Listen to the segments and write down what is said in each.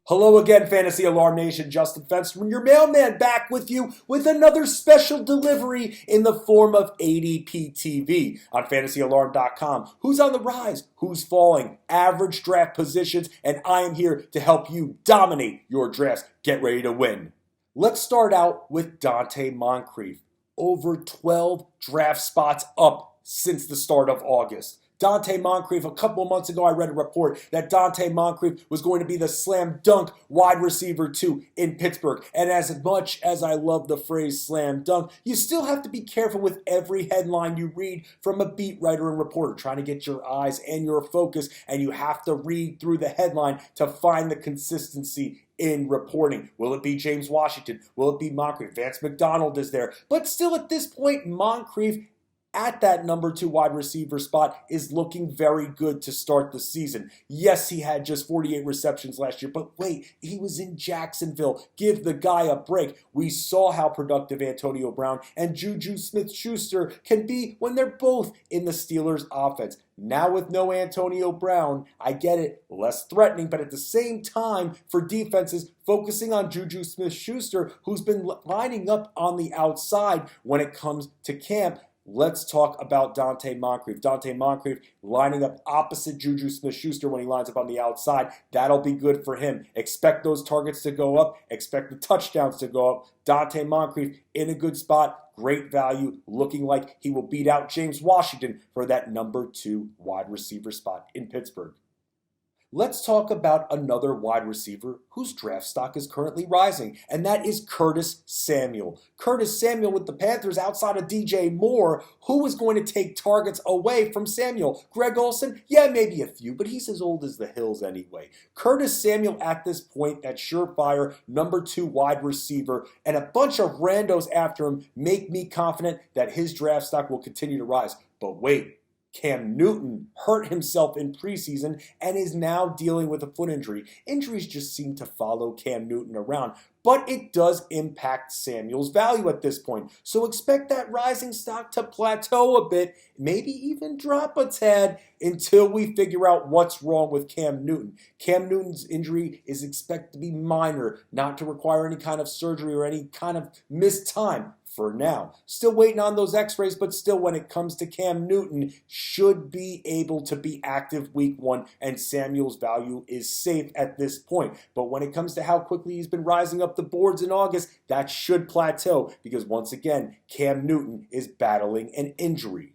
Hello again, Fantasy Alarm Nation. Justin Fensterman, your mailman, back with you with another special delivery in the form of ADP TV on FantasyAlarm.com. Who's on the rise? Who's falling? Average draft positions, and I am here to help you dominate your drafts. Get ready to win. Let's start out with Donte Moncrief. Over 12 draft spots up since the start of August. Donte Moncrief, a couple of months ago, I read a report that Donte Moncrief was going to be the slam dunk wide receiver 2 in Pittsburgh. And as much as I love the phrase slam dunk, you still have to be careful with every headline you read from a beat writer and reporter, trying to get your eyes and your focus, and you have to read through the headline to find the consistency in reporting. Will it be James Washington? Will it be Moncrief? Vance McDonald is there. But still at this point, Moncrief at that number 2 wide receiver spot is looking very good to start the season. Yes, he had just 48 receptions last year, but wait, he was in Jacksonville. Give the guy a break. We saw how productive Antonio Brown and Juju Smith-Schuster can be when they're both in the Steelers' offense. Now with no Antonio Brown, I get it, less threatening, but at the same time, for defenses, focusing on Juju Smith-Schuster, who's been lining up on the outside when it comes to camp. Let's talk about Donte Moncrief. Donte Moncrief lining up opposite Juju Smith-Schuster when he lines up on the outside. That'll be good for him. Expect those targets to go up. Expect the touchdowns to go up. Donte Moncrief in a good spot. Great value. Looking like he will beat out James Washington for that number 2 wide receiver spot in Pittsburgh. Let's talk about another wide receiver whose draft stock is currently rising, and that is Curtis Samuel. Curtis Samuel with the Panthers outside of DJ Moore. Who is going to take targets away from Samuel? Greg Olsen? Yeah, maybe a few, but he's as old as the hills anyway. Curtis Samuel at this point, that surefire number 2 wide receiver, and a bunch of randos after him make me confident that his draft stock will continue to rise. But wait. Cam Newton hurt himself in preseason and is now dealing with a foot injury. Injuries just seem to follow Cam Newton around, but it does impact Samuel's value at this point. So expect that rising stock to plateau a bit, maybe even drop a tad until we figure out what's wrong with Cam Newton. Cam Newton's injury is expected to be minor, not to require any kind of surgery or any kind of missed time. For now. Still waiting on those x-rays, but still when it comes to Cam Newton, should be able to be active week 1, and Samuel's value is safe at this point. But when it comes to how quickly he's been rising up the boards in August, that should plateau because once again, Cam Newton is battling an injury.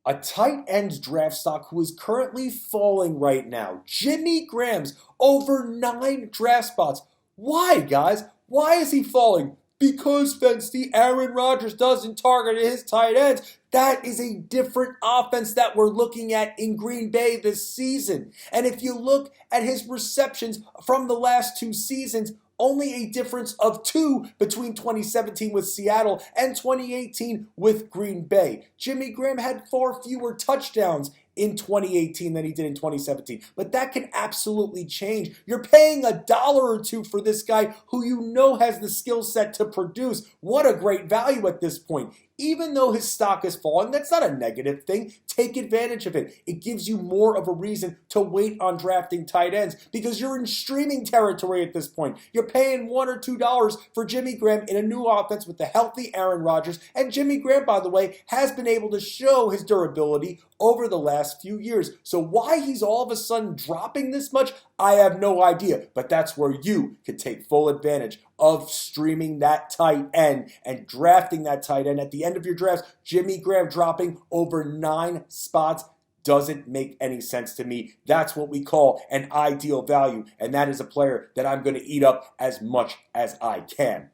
A tight end's draft stock who is currently falling right now. Jimmy Graham's over 9 draft spots. Why, guys? Why is he falling? Because Fensty, Aaron Rodgers doesn't target his tight ends. That is a different offense that we're looking at in Green Bay this season. And if you look at his receptions from the last 2 seasons, only a difference of 2 between 2017 with Seattle and 2018 with Green Bay. Jimmy Graham had 4 fewer touchdowns in 2018 than he did in 2017. But that can absolutely change. You're paying $1 or 2 for this guy who you know has the skill set to produce. What a great value at this point. Even though his stock is falling, that's not a negative thing. Take advantage of it. It gives you more of a reason to wait on drafting tight ends because you're in streaming territory at this point. You're paying $1 or $2 for Jimmy Graham in a new offense with a healthy Aaron Rodgers. And Jimmy Graham, by the way, has been able to show his durability over the last few years. So why he's all of a sudden dropping this much, I have no idea. But that's where you can take full advantage of streaming that tight end and drafting that tight end at the end of your drafts. Jimmy Graham dropping over 9 spots doesn't make any sense to me. That's what we call an ideal value, and that is a player that I'm going to eat up as much as I can.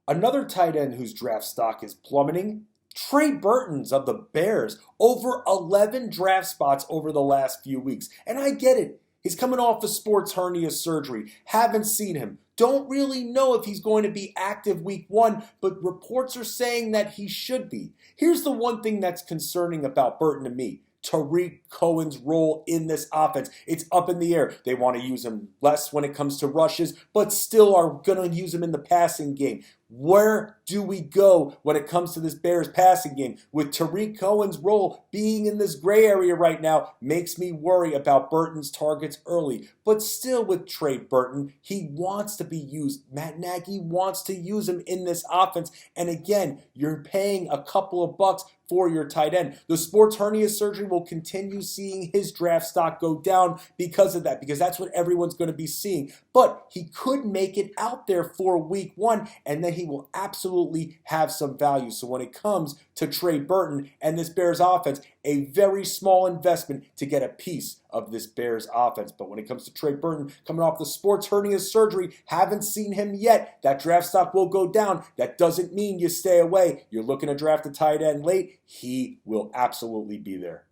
Another tight end whose draft stock is plummeting, Trey Burton's of the Bears, over 11 draft spots over the last few weeks. And I get it. He's coming off a sports hernia surgery. Haven't seen him. Don't really know if he's going to be active week 1, but reports are saying that he should be. Here's the one thing that's concerning about Burton to me. Tariq Cohen's role in this offense. It's up in the air. They want to use him less when it comes to rushes, but still are going to use him in the passing game. Where do we go when it comes to this Bears passing game? With Tariq Cohen's role being in this gray area right now makes me worry about Burton's targets early. But still with Trey Burton, he wants to be used. Matt Nagy wants to use him in this offense. And again, you're paying a couple of bucks for your tight end. The sports hernia surgery will continue seeing his draft stock go down because of that, because that's what everyone's going to be seeing. But he could make it out there for week 1, and then he will absolutely have some value. So when it comes to Trey Burton and this Bears offense, a very small investment to get a piece of this Bears offense. But when it comes to Trey Burton coming off the sports hernia surgery, haven't seen him yet. That draft stock will go down. That doesn't mean you stay away. You're looking to draft a tight end late. He will absolutely be there.